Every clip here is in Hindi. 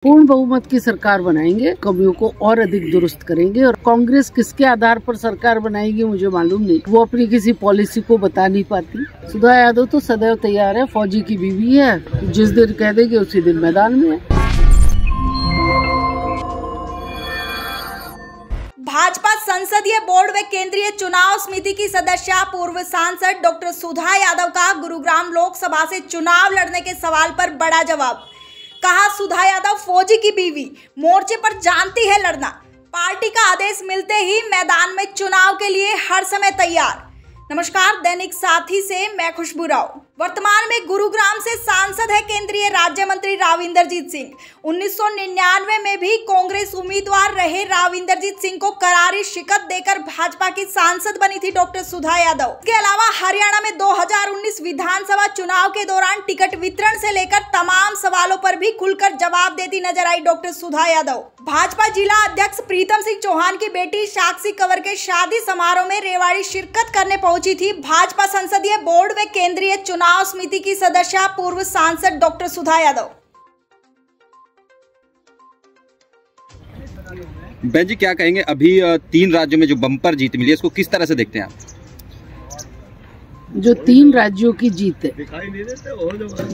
पूर्ण बहुमत की सरकार बनाएंगे, कमियों को और अधिक दुरुस्त करेंगे। और कांग्रेस किसके आधार पर सरकार बनाएगी मुझे मालूम नहीं, वो अपनी किसी पॉलिसी को बता नहीं पाती। सुधा यादव तो सदैव तैयार है, फौजी की बीवी है, जिस दिन कह देगी उसी दिन मैदान में है। भाजपा संसदीय बोर्ड व केंद्रीय चुनाव समिति की सदस्य पूर्व सांसद डॉक्टर सुधा यादव का गुरुग्राम लोकसभा से चुनाव लड़ने के सवाल पर बड़ा जवाब। कहा, सुधा यादव फौजी की बीवी, मोर्चे पर जानती है लड़ना, पार्टी का आदेश मिलते ही मैदान में चुनाव के लिए हर समय तैयार। नमस्कार, दैनिक साथी से मैं खुशबू राव। वर्तमान में गुरुग्राम से सांसद है केंद्रीय राज्य मंत्री राव इंद्रजीत सिंह। 1999 में भी कांग्रेस उम्मीदवार रहे राव इंद्रजीत सिंह को करारी शिकस्त देकर भाजपा की सांसद बनी थी डॉक्टर सुधा यादव। इसके अलावा हरियाणा में 2019 विधानसभा चुनाव के दौरान टिकट वितरण से लेकर तमाम सवालों पर भी खुलकर जवाब देती नजर आई डॉक्टर सुधा यादव। भाजपा जिला अध्यक्ष प्रीतम सिंह चौहान की बेटी साक्षी कंवर के शादी समारोह में रेवाड़ी शिरकत करने पहुंची थी भाजपा संसदीय बोर्ड व केंद्रीय चुनाव समिति की सदस्य पूर्व सांसद डॉक्टर सुधा यादव। बहन जी, क्या कहेंगे, अभी 3 राज्यों में जो बम्पर जीत मिली है इसको किस तरह से देखते हैं आप? जो 3 राज्यों की जीत है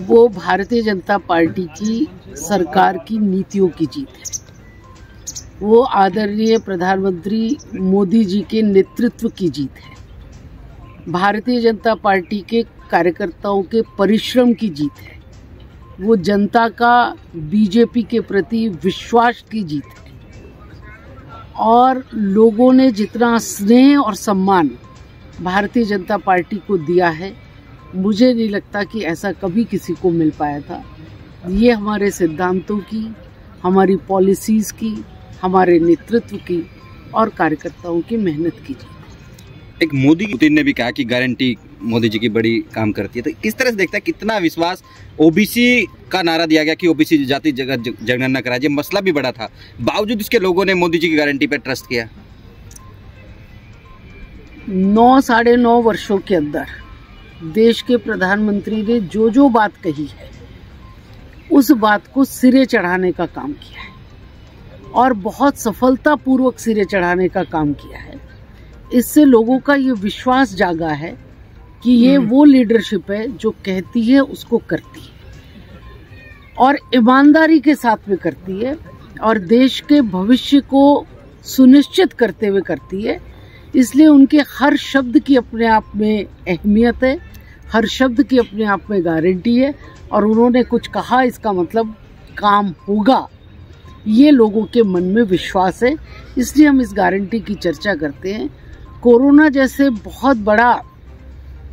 वो भारतीय जनता पार्टी की सरकार की नीतियों की जीत है। वो आदरणीय प्रधानमंत्री मोदी जी के नेतृत्व की जीत है। भारतीय जनता पार्टी के कार्यकर्ताओं के परिश्रम की जीत है। वो जनता का बीजेपी के प्रति विश्वास की जीत है। और लोगों ने जितना स्नेह और सम्मान भारतीय जनता पार्टी को दिया है, मुझे नहीं लगता कि ऐसा कभी किसी को मिल पाया था। ये हमारे सिद्धांतों की, हमारी पॉलिसीज की, हमारे नेतृत्व की और कार्यकर्ताओं की मेहनत की जीत। एक मोदी पुतिन ने भी कहा कि गारंटी मोदी जी की बड़ी काम करती है, तो किस तरह से देखता है, कितना विश्वास? ओबीसी का नारा दिया गया कि ओबीसी जाति जनगणना कराइए, मसला भी बड़ा था, बावजूद इसके लोगों ने मोदी जी की गारंटी पर ट्रस्ट किया। 9 9.5 वर्षों के अंदर देश के प्रधानमंत्री ने जो बात कही है उस बात को सिरे चढ़ाने का काम किया है और बहुत सफलतापूर्वक सिरे चढ़ाने का काम किया है। इससे लोगों का ये विश्वास जागा है कि ये वो लीडरशिप है जो कहती है उसको करती है और ईमानदारी के साथ में करती है और देश के भविष्य को सुनिश्चित करते हुए करती है। इसलिए उनके हर शब्द की अपने आप में अहमियत है, हर शब्द की अपने आप में गारंटी है और उन्होंने कुछ कहा इसका मतलब काम होगा, ये लोगों के मन में विश्वास है। इसलिए हम इस गारंटी की चर्चा करते हैं। कोरोना जैसे बहुत बड़ा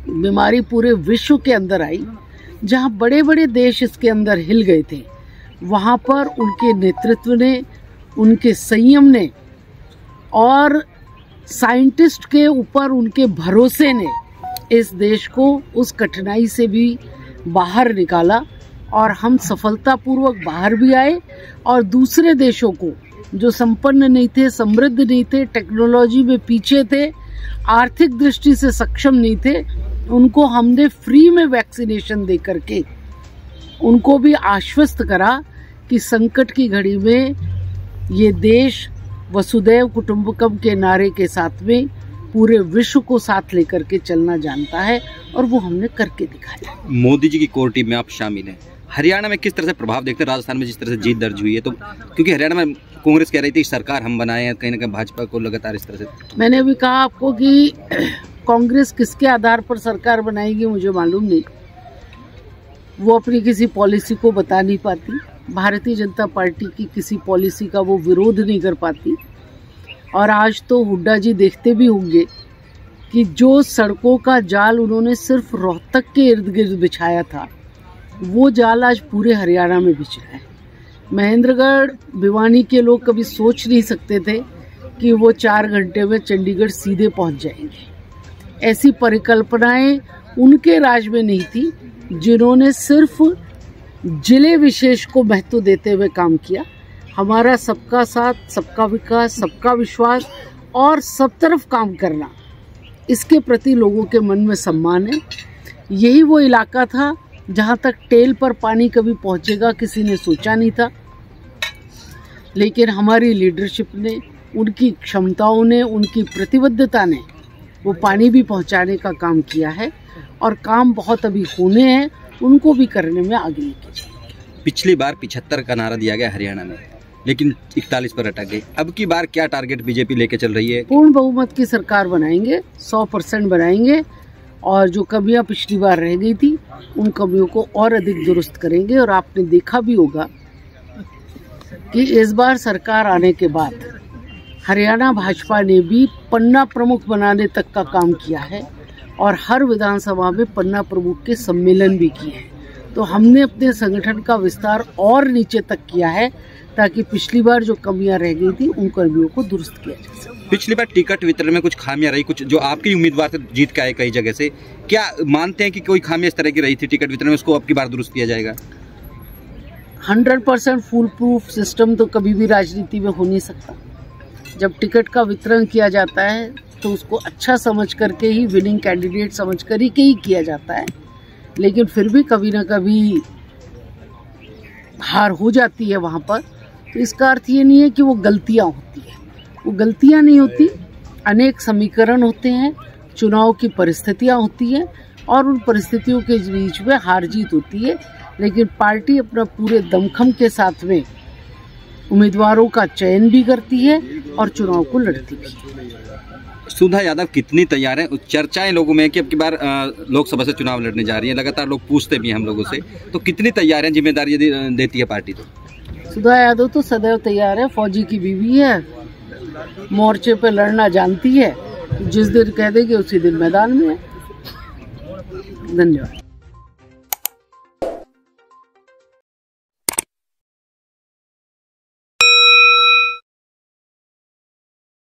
बीमारी पूरे विश्व के अंदर आई, जहां बड़े बड़े देश इसके अंदर हिल गए थे, वहां पर उनके नेतृत्व ने, उनके संयम ने और साइंटिस्ट के ऊपर उनके भरोसे ने इस देश को उस कठिनाई से भी बाहर निकाला और हम सफलतापूर्वक बाहर भी आए। और दूसरे देशों को जो संपन्न नहीं थे, समृद्ध नहीं थे, टेक्नोलॉजी में पीछे थे, आर्थिक दृष्टि से सक्षम नहीं थे, उनको हमने फ्री में वैक्सीनेशन दे करके उनको भी आश्वस्त करा कि संकट की घड़ी में ये देश वसुदैव कुटुंबकम के नारे के साथ में पूरे विश्व को साथ लेकर के चलना जानता है और वो हमने करके दिखाया। मोदी जी की कोर टीम में आप शामिल हैं, हरियाणा में किस तरह से प्रभाव देखते हैं? राजस्थान में जिस तरह से जीत दर्ज हुई है, तो क्योंकि हरियाणा में कांग्रेस कह रही थी सरकार हम बनाए हैं, कहीं ना कहीं भाजपा को लगातार इस तरह से। मैंने अभी कहा आपको कि कांग्रेस किसके आधार पर सरकार बनाएगी मुझे मालूम नहीं, वो अपनी किसी पॉलिसी को बता नहीं पाती। भारतीय जनता पार्टी की किसी पॉलिसी का वो विरोध नहीं कर पाती। और आज तो हुड्डा जी देखते भी होंगे कि जो सड़कों का जाल उन्होंने सिर्फ रोहतक के इर्द गिर्द बिछाया था, वो जाल आज पूरे हरियाणा में बिछ रहा है। महेंद्रगढ़ भिवानी के लोग कभी सोच नहीं सकते थे कि वो 4 घंटे में चंडीगढ़ सीधे पहुंच जाएंगे। ऐसी परिकल्पनाएं उनके राज में नहीं थी, जिन्होंने सिर्फ जिले विशेष को महत्व देते हुए काम किया। हमारा सबका साथ, सबका विकास, सबका विश्वास और सब तरफ काम करना, इसके प्रति लोगों के मन में सम्मान है। यही वो इलाका था जहाँ तक टेल पर पानी कभी पहुँचेगा किसी ने सोचा नहीं था। लेकिन हमारी लीडरशिप ने, उनकी क्षमताओं ने, उनकी प्रतिबद्धता ने वो पानी भी पहुंचाने का काम किया है और काम बहुत अभी होने हैं, उनको भी करने में आगे लेके जाएंगे। पिछली बार 75 का नारा दिया गया हरियाणा में, लेकिन 41 पर अटक गए। अब की बार क्या टारगेट बीजेपी लेके चल रही है? पूर्ण बहुमत की सरकार बनाएंगे, 100% बनाएंगे और जो कमियां पिछली बार रह गई थी उन कमियों को और अधिक दुरुस्त करेंगे। और आपने देखा भी होगा कि इस बार सरकार आने के बाद हरियाणा भाजपा ने भी पन्ना प्रमुख बनाने तक का काम किया है और हर विधानसभा में पन्ना प्रमुख के सम्मेलन भी किए हैं। तो हमने अपने संगठन का विस्तार और नीचे तक किया है ताकि पिछली बार जो कमियां रह गई थी उन कमियों को दुरुस्त किया जा सके। पिछली बार टिकट वितरण में कुछ खामियां रही, कुछ जो आपके उम्मीदवार से जीत के आए कई जगह से, क्या मानते हैं कि कोई खामियां इस तरह की रही थी टिकट वितरण में, उसको अब की बार दुरुस्त किया जाएगा? 100% फुल प्रूफ सिस्टम तो कभी भी राजनीति में हो नहीं सकता। जब टिकट का वितरण किया जाता है तो उसको अच्छा समझ करके ही, विनिंग कैंडिडेट समझ कर ही किया जाता है, लेकिन फिर भी कभी ना कभी हार हो जाती है वहाँ पर। तो इसका अर्थ ये नहीं है कि वो गलतियाँ होती है, वो गलतियाँ नहीं होती। अनेक समीकरण होते हैं, चुनाव की परिस्थितियाँ होती हैं और उन परिस्थितियों के बीच में हार जीत होती है, लेकिन पार्टी अपना पूरे दमखम के साथ में उम्मीदवारों का चयन भी करती है और चुनाव को लड़ती भी है। सुधा यादव कितनी तैयार है? चर्चाएं लोगों में कि अब की बार लोकसभा से चुनाव लड़ने जा रही है, लगातार लोग पूछते भी हैं हम लोगों से, तो कितनी तैयार है? जिम्मेदारी यदि देती है पार्टी तो? सुधा यादव तो सदैव तैयार है, फौजी की बीवी है, मोर्चे पे लड़ना जानती है, जिस दिन कह देगी उसी दिन मैदान में है। धन्यवाद।